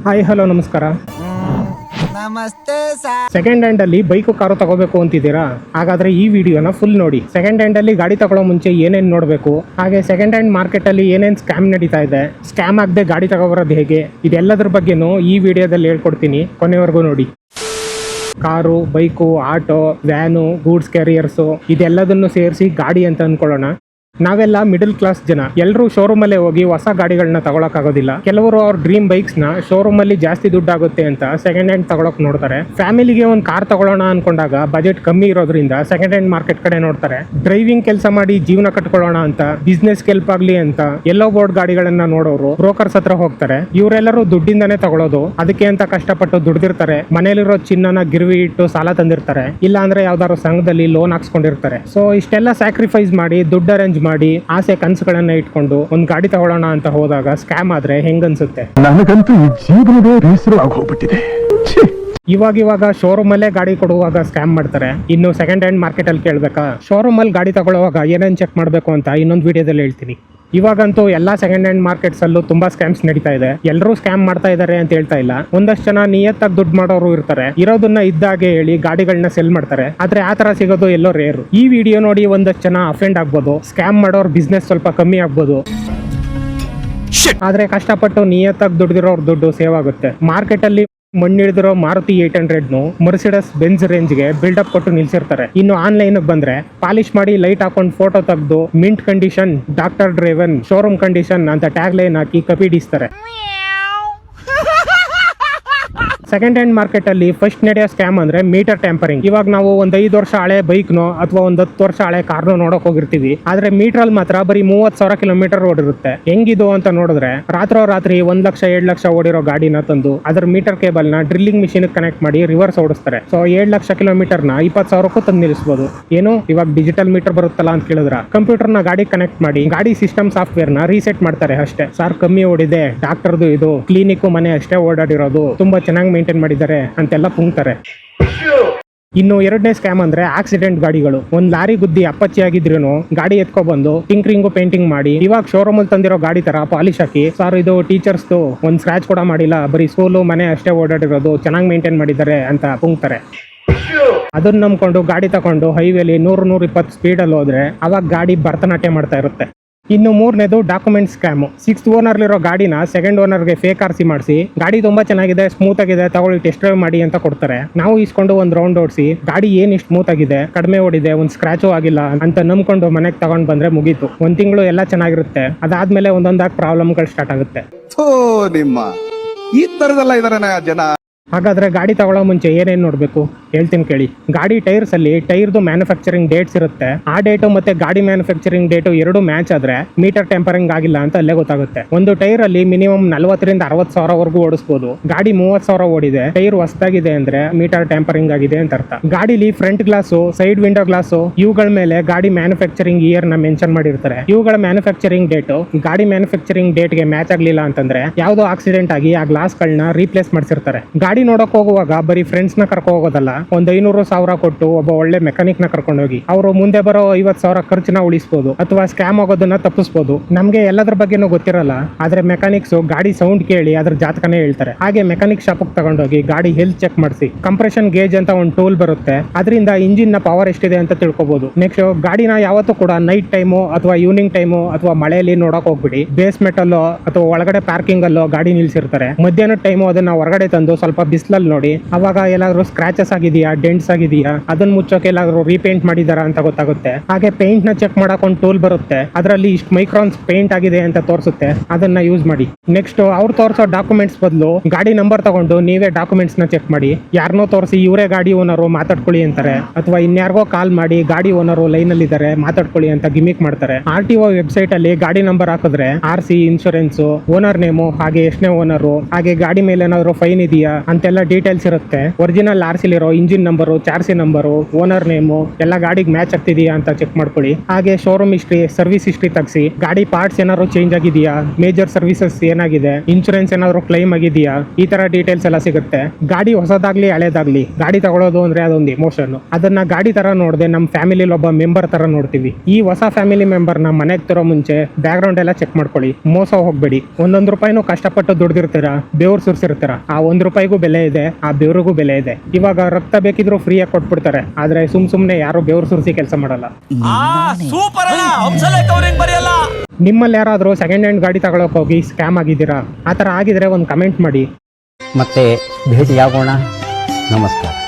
Hi hello ನಮಸ್ಕಾರ. ನಮಸ್ತೆ sir. Second hand ಅಲ್ಲಿ ಬೈಕು ಕಾರು ತಗೋಬೇಕು ಅಂತಿದ್ದೀರಾ? ಹಾಗಾದ್ರೆ ಈ ವಿಡಿಯೋನ ಫುಲ್ ನೋಡಿ. ಸೆಕೆಂಡ್ ಹ್ಯಾಂಡ್ ಅಲ್ಲಿ ಗಾಡಿ ತಗೊಳ್ಳೋ ಮುಂಚೆ ಏನೇನ್ ನೋಡಬೇಕು, ಹಾಗೆ ಸೆಕೆಂಡ್ ಹ್ಯಾಂಡ್ ಮಾರ್ಕೆಟ್ ಅಲ್ಲಿ ಏನೇನ್ ಸ್ಕ್ಯಾಮ್ ನಡೀತಾ ಇದೆ, ಸ್ಕ್ಯಾಮ್ ಆಗದೆ ಗಾಡಿ ತಗೋಬರೋದು ಹೇಗೆ, ಇದೆಲ್ಲದ್ರ ಬಗ್ಗೆನೂ ಈ ವಿಡಿಯೋದಲ್ಲಿ ಹೇಳ್ಕೊಡ್ತೀನಿ. ಕೊನೆವರೆಗೂ ನೋಡಿ. Car, bike, auto, van, goods carriers ಇದೆಲ್ಲದನ್ನು ಸೇರಿಸಿ ಗಾಡಿ ಅಂತ ಅನ್ಕೊಳ್ಳೋಣ. ನಾವೆಲ್ಲ ಮಿಡಲ್ ಕ್ಲಾಸ್ ಜನ. ಎಲ್ಲರೂ ಶೋರೂಮ್ ಅಲ್ಲೇ ಹೋಗಿ ಹೊಸ ಗಾಡಿಗಳನ್ನ ತಗೊಳಕ್ಕಾಗೋದಿಲ್ಲ. ಕೆಲವರು ಅವ್ರ ಡ್ರೀಮ್ ಬೈಕ್ಸ್ ನ ಶೋರೂಮ್ ಅಲ್ಲಿ ಜಾಸ್ತಿ ದುಡ್ಡಾಗುತ್ತೆ ಅಂತ ಸೆಕೆಂಡ್ ಹ್ಯಾಂಡ್ ತಗೊಳಕ್ ನೋಡ್ತಾರೆ. ಫ್ಯಾಮಿಲಿಗೆ ಒಂದು ಕಾರ್ ತಗೊಳ್ಳೋಣ ಅನ್ಕೊಂಡಾಗ ಬಜೆಟ್ ಕಮ್ಮಿ ಇರೋದ್ರಿಂದ ಸೆಕೆಂಡ್ ಹ್ಯಾಂಡ್ ಮಾರ್ಕೆಟ್ ಕಡೆ ನೋಡ್ತಾರೆ. ಡ್ರೈವಿಂಗ್ ಕೆಲಸ ಮಾಡಿ ಜೀವನ ಕಟ್ಕೊಳ್ಳೋಣ ಅಂತ, ಬಿಸ್ನೆಸ್ ಹೆಲ್ಪ್ ಆಗ್ಲಿ ಅಂತ ಎಲ್ಲೋ ಬೋರ್ಡ್ ಗಾಡಿಗಳನ್ನ ನೋಡೋರು ಬ್ರೋಕರ್ಸ್ ಹತ್ರ ಹೋಗ್ತಾರೆ. ಇವರೆಲ್ಲರೂ ದುಡ್ಡಿಂದಾನೇ ತಗೊಳ್ಳೋದು. ಅದಕ್ಕೆ ಅಂತ ಕಷ್ಟಪಟ್ಟು ದುಡ್ದಿರ್ತಾರೆ. ಮನೇಲಿರೋ ಚಿನ್ನನ ಗಿರ್ವಿ ಇಟ್ಟು ಸಾಲ ತಂದಿರ್ತಾರೆ, ಇಲ್ಲ ಅಂದ್ರೆ ಯಾವ್ದಾದ್ರು ಸಂಘದಲ್ಲಿ ಲೋನ್ ಹಾಕ್ಸ್ಕೊಂಡಿರ್ತಾರೆ. ಸೊ ಇಷ್ಟೆಲ್ಲ ಸ್ಯಾಕ್ರಿಫೈಸ್ ಮಾಡಿ ದುಡ್ಡು ಅರೇಂಜ್ ಮಾಡಿ ಆಸೆ ಕನಸುಗಳನ್ನ ಇಟ್ಕೊಂಡು ಒಂದು ಗಾಡಿ ತಗೊಳ್ಳೋಣ ಅಂತ ಹೋದಾಗ ಸ್ಕ್ಯಾಮ್ ಆದ್ರೆ ಹೆಂಗನ್ಸುತ್ತೆ? ನನಗಂತೂ ಈ ಜೀವನವೇ ಬೇಸರ ಆಗೋಗ್ಬಿಟ್ಟಿದೆ. ಇವಾಗ ಶೋರೂಮ್ ಅಲ್ಲೇ ಗಾಡಿ ಕೊಡುವಾಗ ಸ್ಕ್ಯಾಮ್ ಮಾಡ್ತಾರೆ. ಇನ್ನು ಸೆಕೆಂಡ್ ಹ್ಯಾಂಡ್ ಮಾರ್ಕೆಟ್ ಅಲ್ಲಿ ಕೇಳ್ಬೇಕಾ? ಶೋರೂಮ್ ಅಲ್ಲಿ ಗಾಡಿ ತಗೊಳ್ಳುವಾಗ ಏನೇನ್ ಚೆಕ್ ಮಾಡ್ಬೇಕು ಅಂತ ಇನ್ನೊಂದು ವಿಡಿಯೋದಲ್ಲಿ ಹೇಳ್ತೀನಿ. ಇವಾಗಂತೂ ಎಲ್ಲಾ ಸೆಕೆಂಡ್ ಹ್ಯಾಂಡ್ ಮಾರ್ಕೆಟ್ಸ್ ಅಲ್ಲೂ ತುಂಬಾ ಸ್ಕ್ಯಾಮ್ಸ್ ನಡೀತಾ ಇದೆ. ಎಲ್ಲರೂ ಸ್ಕ್ಯಾಮ್ ಮಾಡ್ತಾ ಇದಾರೆ ಅಂತ ಹೇಳ್ತಾ ಇಲ್ಲ. ಒಂದಷ್ಟು ಜನ ನಿಯತ್ತಾಗಿ ದುಡ್ಡು ಮಾಡೋರು ಇರ್ತಾರೆ. ಇರೋದನ್ನ ಇದ್ದಾಗೆ ಹೇಳಿ ಗಾಡಿಗಳನ್ನ ಸೆಲ್ ಮಾಡ್ತಾರೆ. ಆದ್ರೆ ಆ ತರ ಸಿಗೋದು ಎಲ್ಲೋ ರೇರು. ಈ ವಿಡಿಯೋ ನೋಡಿ ಒಂದಷ್ಟು ಜನ ಅಫೆಂಡ್ ಆಗ್ಬೋದು. ಸ್ಕ್ಯಾಮ್ ಮಾಡೋರ್ ಬಿಸ್ನೆಸ್ ಸ್ವಲ್ಪ ಕಮ್ಮಿ ಆಗ್ಬೋದು. ಆದ್ರೆ ಕಷ್ಟಪಟ್ಟು ನಿಯತ್ತಾಗಿ ದುಡ್ದಿರೋರ್ ದುಡ್ಡು ಸೇವ್ ಆಗುತ್ತೆ. ಮಾರ್ಕೆಟ್ ಅಲ್ಲಿ ಮಣ್ಣಿಡಿದಿರೋ ಮಾರುತಿ 800 ಮರ್ಸಿಡಸ್ ಬೆಂಜ್ ರೇಂಜ್ಗೆ ಬಿಲ್ಡಪ್ ಕೊಟ್ಟು ನಿಲ್ಸಿರ್ತಾರೆ. ಇನ್ನು ಆನ್ಲೈನ್ ಬಂದ್ರೆ ಪಾಲಿಶ್ ಮಾಡಿ ಲೈಟ್ ಹಾಕೊಂಡು ಫೋಟೋ ತೆಗೆದು mint condition, doctor driven, showroom condition ಅಂತ ಟ್ಯಾಗ್ ಲೈನ್ ಹಾಕಿ ಕಪಿಡಿಸ್ತಾರೆ. ಸೆಕೆಂಡ್ ಹ್ಯಾಂಡ್ ಮಾರ್ಕೆಟ್ ಅಲ್ಲಿ ಫಸ್ಟ್ ನಡೆಯೋ ಸ್ಕ್ಯಾಮ್ ಅಂದ್ರೆ ಮೀಟರ್ ಟ್ಯಾಂಪರಿಂಗ್. ಇವಾಗ ನಾವು ಒಂದ್ 5 ವರ್ಷ ಹಳೆ ಬೈಕ್ನೋ ಅಥವಾ ಒಂದ್ 10 ವರ್ಷ ಹಳೆ ಕಾರ್ನೋ ನೋಡಕ್ ಹೋಗಿರ್ತೀವಿ. ಆದ್ರೆ ಮೀಟರ್ ಅಲ್ಲಿ ಮಾತ್ರ ಬರೀ 30,000 ಕಿಲೋಮೀಟರ್ ಓಡಿರುತ್ತೆ. ಹೆಂಗಿದು ಅಂತ ನೋಡಿದ್ರೆ ರಾತ್ರಿ 1 ಲಕ್ಷ 2 ಲಕ್ಷ ಓಡಿರೋ ಗಾಡಿನ ತಂದು ಅದ್ರ ಮೀಟರ್ ಕೇಬಲ್ ನ ಡ್ರಿಲ್ಲಿಂಗ್ ಮಿಷಿನ್ ಕನೆಕ್ಟ್ ಮಾಡಿ ರಿವರ್ಸ್ ಓಡಿಸ್ತಾರೆ. ಸೊ 7 ಲಕ್ಷ ಕಿಲೋಮೀಟರ್ ನ 20,000ಕ್ಕೂ ತಂದು ನಿಲ್ಲಿಸಬಹುದು. ಏನು ಇವಾಗ ಡಿಜಿಟಲ್ ಮೀಟರ್ ಬರುತ್ತಲ್ಲ ಅಂತ ಕೇಳಿದ್ರ, ಕಂಪ್ಯೂಟರ್ ನ ಗಾಡಿ ಕನೆಕ್ಟ್ ಮಾಡಿ ಗಾಡಿ ಸಿಸ್ಟಮ್ ಸಾಫ್ಟ್ವೇರ್ ನ ರೀಸೆಟ್ ಮಾಡ್ತಾರೆ ಅಷ್ಟೇ. ಸಾರ್ ಕಮ್ಮಿ ಓಡಿದೆ, ಡಾಕ್ಟರ್ದು ಇದು, ಕ್ಲಿನಿಕ್ ಮನೆ ಅಷ್ಟೇ ಓಡಾಡಿರೋದು, ತುಂಬಾ ಚೆನ್ನಾಗಿ ಮೇಂಟೈನ್ ಮಾಡಿದ್ದಾರೆ ಅಂತೆಲ್ಲ ಪುಂಗ್ತಾರೆ. ಇನ್ನು ಎರಡನೇ ಸ್ಕ್ಯಾಮ್ ಅಂದ್ರೆ ಆಕ್ಸಿಡೆಂಟ್ ಗಾಡಿಗಳು. ಒಂದ್ ಲಾರಿ ಗುದ್ದಿ ಅಪ್ಪಚ್ಚಿ ಆಗಿದ್ರು ಗಾಡಿ ಎತ್ಕೊಬಂದು ಟಿಂಕ್ರಿಂಗು ಪೇಂಟಿಂಗ್ ಮಾಡಿ ಇವಾಗ ಶೋರೂಮ್ ಅಲ್ಲಿ ತಂದಿರೋ ಗಾಡಿ ತರ ಪಾಲಿಶ್ ಹಾಕಿ, ಸಾರ್ ಇದು ಟೀಚರ್ಸ್ ಒಂದ್ ಸ್ಕ್ರಾಚ್ ಕೂಡ ಮಾಡಿಲ್ಲ, ಬರೀ ಸ್ಕೂಲು ಮನೆ ಅಷ್ಟೇ ಓಡಾಡಿರೋದು, ಚೆನ್ನಾಗಿ ಮೇಂಟೈನ್ ಮಾಡಿದ್ದಾರೆ ಅಂತ ಪುಂಗ್ತಾರೆ. ಅದನ್ನ ನಂಬ್ಕೊಂಡು ಗಾಡಿ ತಗೊಂಡು ಹೈವೇಲಿ 100-120 ಸ್ಪೀಡಲ್ಲಿ ಹೋದ್ರೆ ಅವಾಗ ಗಾಡಿ ಭರತನಾಟ್ಯ ಮಾಡ್ತಾ ಇರುತ್ತೆ. ಇನ್ನು ಮೂರನೇದು ಡಾಕ್ಯುಮೆಂಟ್ ಸ್ಕ್ಯಾಮ್. 6th ಓನರ್ಲಿರೋ ಗಾಡಿನ ಸೆಕೆಂಡ್ ಓನರ್ಗೆ ಫೇಕ್ ಆರ್ಸಿ ಮಾಡಿಸಿ, ಗಾಡಿ ತುಂಬಾ ಚೆನ್ನಾಗಿದೆ, ಸ್ಮೂತ್ ಆಗಿದೆ, ತಗೊಳ್ಳಿ ಟೆಸ್ಟ್ ಡ್ರೈವ್ ಮಾಡಿ ಅಂತ ಕೊಡ್ತಾರೆ. ನಾವು ಇಸ್ಕೊಂಡು ಒಂದ್ ರೌಂಡ್ ಓಡಿಸಿ ಗಾಡಿ ಏನ್ ಇಷ್ಟು ಸ್ಮೂತ್ ಆಗಿದೆ, ಕಡಿಮೆ ಓಡಿದೆ, ಒಂದ್ ಸ್ಕ್ರಾಚು ಆಗಿಲ್ಲ ಅಂತ ನಂಬ್ಕೊಂಡು ಮನೆಗೆ ತಗೊಂಡ್ ಬಂದ್ರೆ ಮುಗೀತು. 1 ತಿಂಗಳು ಎಲ್ಲ ಚೆನ್ನಾಗಿರುತ್ತೆ. ಅದಾದ್ಮೇಲೆ ಒಂದೊಂದಾಗಿ ಪ್ರಾಬ್ಲಮ್ಗಳು ಸ್ಟಾರ್ಟ್ ಆಗುತ್ತೆ. ನಿಮ್ಮ ಈ ತರದಲ್ಲ ಇದಾರೆ ಜನ. ಹಾಗಾದ್ರೆ ಗಾಡಿ ತಗೊಳ್ಳೋ ಮುಂಚೆ ಏನೇನ್ ನೋಡ್ಬೇಕು ಹೇಳ್ತೀನಿ ಕೇಳಿ. ಗಾಡಿ ಟೈರ್ಸ್ ಅಲ್ಲಿ ಟೈರ್ದು ಮ್ಯಾನುಫ್ಯಾಕ್ಚರಿಂಗ್ ಡೇಟ್ಸ್ ಇರುತ್ತೆ. ಆ ಡೇಟು ಮತ್ತೆ ಗಾಡಿ ಮ್ಯಾನುಫ್ಯಾಕ್ಚರಿಂಗ್ ಡೇಟು ಎರಡು ಮ್ಯಾಚ್ ಆದ್ರೆ ಮೀಟರ್ ಟೆಂಪರಿಂಗ್ ಆಗಿಲ್ಲ ಅಂತ ಅಲ್ಲೇ ಗೊತ್ತಾಗುತ್ತೆ. ಒಂದು ಟೈರ್ ಅಲ್ಲಿ ಮಿನಿಮಮ್ 40,000-60,000 ವರೆಗೂ ಓಡಿಸಬಹುದು. ಗಾಡಿ 30,000 ಓಡಿದೆ, ಟೈರ್ ಹೊಸದಾಗಿದೆ ಅಂದ್ರೆ ಮೀಟರ್ ಟೆಂಪರಿಂಗ್ ಆಗಿದೆ ಅಂತ ಅರ್ಥ. ಗಾಡಿಲಿ front glass, side window glass ಇವುಗಳ ಮೇಲೆ ಗಾಡಿ ಮ್ಯಾನುಫ್ಯಾಕ್ಚರಿಂಗ್ ಇಯರ್ ನ ಮೆನ್ಷನ್ ಮಾಡಿರ್ತಾರೆ. ಇವುಗಳ ಮ್ಯಾನುಫ್ಯಾಕ್ಚರಿಂಗ್ ಡೇಟು ಗಾಡಿ ಮ್ಯಾನುಫ್ಯಾಕ್ಚರಿಂಗ್ ಡೇಟ್ ಗೆ ಮ್ಯಾಚ್ ಆಗ್ಲಿಲ್ಲ ಅಂತಂದ್ರೆ ಯಾವ್ದೋ ಆಕ್ಸಿಡೆಂಟ್ ಆಗಿ ಆ ಗ್ಲಾಸ್ ಗಳನ್ನ ರೀಪ್ಲೇಸ್ ಮಾಡಿಸಿರ್ತಾರೆ. ಗಾಡಿ ನೋಡಕ್ ಹೋಗುವಾಗ ಬರೀ ಫ್ರೆಂಡ್ಸ್ ನ ಕರ್ಕೊ ಹೋಗೋದಲ್ಲ, ಒಂದ್ 500,000 ಕೊಟ್ಟು ಒಬ್ಬ ಒಳ್ಳೆ ಮೆಕ್ಯಾನಿಕ್ ನ ಕರ್ಕೊಂಡು ಹೋಗಿ ಅವರು ಮುಂದೆ ಬರೋ 50,000 ಖರ್ಚನ್ನ ಉಳಿಸಬಹುದು ಅಥವಾ ಸ್ಕ್ಯಾಮ್ ಆಗೋದನ್ನ ತಪ್ಪಿಸಬಹುದು. ನಮ್ಗೆ ಎಲ್ಲದ್ರ ಬಗ್ಗೆನೂ ಗೊತ್ತಿರಲ್ಲ, ಆದ್ರೆ ಮೆಕ್ಯಾನಿಕ್ಸ್ ಗಾಡಿ ಸೌಂಡ್ ಕೇಳಿ ಅದ್ರ ಜಾತಕನೇ ಹೇಳ್ತಾರೆ. ಹಾಗೆ ಮೆಕ್ಯಾನಿಕ್ ಶಾಪ್ ತಗೊಂಡೋಗಿ ಗಾಡಿ ಹೆಲ್ತ್ ಚೆಕ್ ಮಾಡಿಸಿ, ಕಂಪ್ರೆಷನ್ ಗೇಜ್ ಅಂತ ಒಂದು ಟೂಲ್ ಬರುತ್ತೆ, ಅದರಿಂದ ಇಂಜಿನ್ ನ ಪವರ್ ಎಷ್ಟಿದೆ ಅಂತ ತಿಳ್ಕೊಬಹುದು. ನೆಕ್ಸ್ಟ್ ಗಾಡಿನ ಯಾವತ್ತೂ ಕೂಡ ನೈಟ್ ಟೈಮು ಅಥವಾ ಈವ್ನಿಂಗ್ ಟೈಮು ಅಥವಾ ಮಳೆಯಲ್ಲಿ ನೋಡಕ್ ಹೋಗ್ಬಿಡಿ. ಬೇಸ್ಮೆಂಟ್ ಅಲ್ಲೋ ಅಥವಾ ಒಳಗಡೆ ಪಾರ್ಕಿಂಗ್ ಅಲ್ಲೋ ಗಾಡಿ ನಿಲ್ಸಿರ್ತಾರೆ. ಮಧ್ಯಾಹ್ನದ ಟೈಮು ಅದನ್ನ ಹೊರಗಡೆ ತಂದು ಸ್ವಲ್ಪ ಬಿಸಿಲಲ್ಲಿ ನೋಡಿ, ಅವಾಗ ಎಲ್ಲಾದ್ರೂ ಸ್ಕ್ರಾಚಸ್ ಆಗಿದೆಯಾ, ಡೆಂಟ್ಸ್ ಆಗಿದೆಯಾ, ಅದನ್ನ ಮುಚ್ಚೋಕೆ ಎಲ್ಲಾದ್ರೂ ರೀಪೇಂಟ್ ಮಾಡಿದಾರ ಅಂತ ಗೊತ್ತಾಗುತ್ತೆ. ಹಾಗೆ ಪೇಂಟ್ ನ ಚೆಕ್ ಮಾಡಕ್ ಒಂದು ಟೂಲ್ ಬರುತ್ತೆ, ಅದರಲ್ಲಿ ಇಷ್ಟು ಮೈಕ್ರಾನ್ಸ್ ಪೇಂಟ್ ಆಗಿದೆ ಅಂತ ತೋರಿಸುತ್ತೆ, ಅದನ್ನ ಯೂಸ್ ಮಾಡಿ. ನೆಕ್ಸ್ಟ್ ಅವ್ರು ತೋರಿಸೋ ಡಾಕ್ಯುಮೆಂಟ್ಸ್ ಬದಲು ಗಾಡಿ ನಂಬರ್ ತಗೊಂಡು ನೀವೇ ಡಾಕ್ಯುಮೆಂಟ್ಸ್ ನ ಚೆಕ್ ಮಾಡಿ. ಯಾರನ್ನೋ ತೋರಿಸಿ ಇವರೇ ಗಾಡಿ ಓನರು ಮಾತಾಡ್ಕೊಳ್ಳಿ ಅಂತಾರೆ, ಅಥವಾ ಇನ್ಯಾರಿಗೋ ಕಾಲ್ ಮಾಡಿ ಗಾಡಿ ಓನರು ಲೈನ್ ಅಲ್ಲಿ ಇದಾರೆ ಮಾತಾಡ್ಕೊಳ್ಳಿ ಅಂತ ಗಿಮಿಕ್ ಮಾಡ್ತಾರೆ. RTO ವೆಬ್ಸೈಟ್ ಅಲ್ಲಿ ಗಾಡಿ ನಂಬರ್ ಹಾಕಿದ್ರೆ RC, ಇನ್ಶೂರೆನ್ಸ್, ಓನರ್ ನೇಮು, ಹಾಗೆ ಎಷ್ಟನೇ ಓನರು, ಹಾಗೆ ಗಾಡಿ ಮೇಲೆ ಏನಾದ್ರು ಫೈನ್ ಇದೆಯಾ ಅಂತೆಲ್ಲ ಡೀಟೇಲ್ಸ್ ಇರುತ್ತೆ. ಒರಿಜಿನಲ್ RC ಇರೋ ಇಂಜಿನ್ ನಂಬರು, ಚಾರ್ಸಿ ನಂಬರು, ಓನರ್ ನೇಮು ಎಲ್ಲ ಗಾಡಿಗೆ ಮ್ಯಾಚ್ ಆಗ್ತಿದೆಯಾ ಅಂತ ಚೆಕ್ ಮಾಡ್ಕೊಳ್ಳಿ. ಹಾಗೆ ಶೋರೂಮ್ ಹಿಸ್ಟ್ರಿ, ಸರ್ವಿಸ್ ಹಿಸ್ಟ್ರಿ ತೆಗ್ಸಿ, ಗಾಡಿ ಪಾರ್ಟ್ಸ್ ಏನಾದ್ರು ಚೇಂಜ್ ಆಗಿದೆಯಾ, ಮೇಜರ್ ಸರ್ವಿಸಸ್ ಏನಾಗಿದೆ, ಇನ್ಶೂರೆನ್ಸ್ ಏನಾದ್ರು ಕ್ಲೈಮ್ ಆಗಿದೆಯಾ, ಈ ತರ ಡೀಟೇಲ್ಸ್ ಎಲ್ಲ ಸಿಗುತ್ತೆ. ಗಾಡಿ ಹೊಸದಾಗ್ಲಿ ಹಳೇದಾಗ್ಲಿ ಗಾಡಿ ತಗೊಳ್ಳೋದು ಅಂದ್ರೆ ಅದೊಂದು ಇಮೋಷನ್. ಅದನ್ನ ಗಾಡಿ ತರ ನೋಡದೆ ನಮ್ಮ ಫ್ಯಾಮಿಲಿಲಿ ಒಬ್ಬ ಮೆಂಬರ್ ತರ ನೋಡ್ತೀವಿ. ಈ ಹೊಸ ಫ್ಯಾಮಿಲಿ ಮೆಂಬರ್ ನ ಮನೆಗೆ ತರೋ ಮುಂಚೆ ಬ್ಯಾಕ್ ಗ್ರೌಂಡ್ ಎಲ್ಲ ಚೆಕ್ ಮಾಡ್ಕೊಳ್ಳಿ. ಮೋಸ ಹೋಗ್ಬೇಡಿ. ಒಂದೊಂದು ರೂಪಾಯಿನೂ ಕಷ್ಟಪಟ್ಟು ದುಡ್ದಿರ್ತೀರಾ, ಬೆವ್ರು ಸುರಿಸಿರ್ತೀರ. ಆ 1 ರೂಪಾಯಿಗೂ ಬೆಲೆ ಇದೆ, ಆ ಬೆವ್ರಿಗೂ ಬೆಲೆ ಇದೆ. ಇವಾಗ ರಕ್ತ ಬೇಕಿದ್ರು ಫ್ರೀಯಾಗಿ ಕೊಟ್ಬಿಡ್ತಾರೆ, ಆದ್ರೆ ಸುಮ್ನೆ ಯಾರು ಬೆವ್ರು ಸುರಿಸಿ ಕೆಲಸ ಮಾಡಲ್ಲ. ನಿಮ್ಮಲ್ಲಿ ಯಾರಾದ್ರೂ ಸೆಕೆಂಡ್ ಹ್ಯಾಂಡ್ ಗಾಡಿ ತಗೊಳಕ್ ಹೋಗಿ ಸ್ಕ್ಯಾಮ್ ಆಗಿದ್ದೀರಾ? ಆ ಥರ ಆಗಿದ್ರೆ ಒಂದು ಕಮೆಂಟ್ ಮಾಡಿ. ಮತ್ತೆ ಭೇಟಿಯಾಗೋಣ. ನಮಸ್ಕಾರ.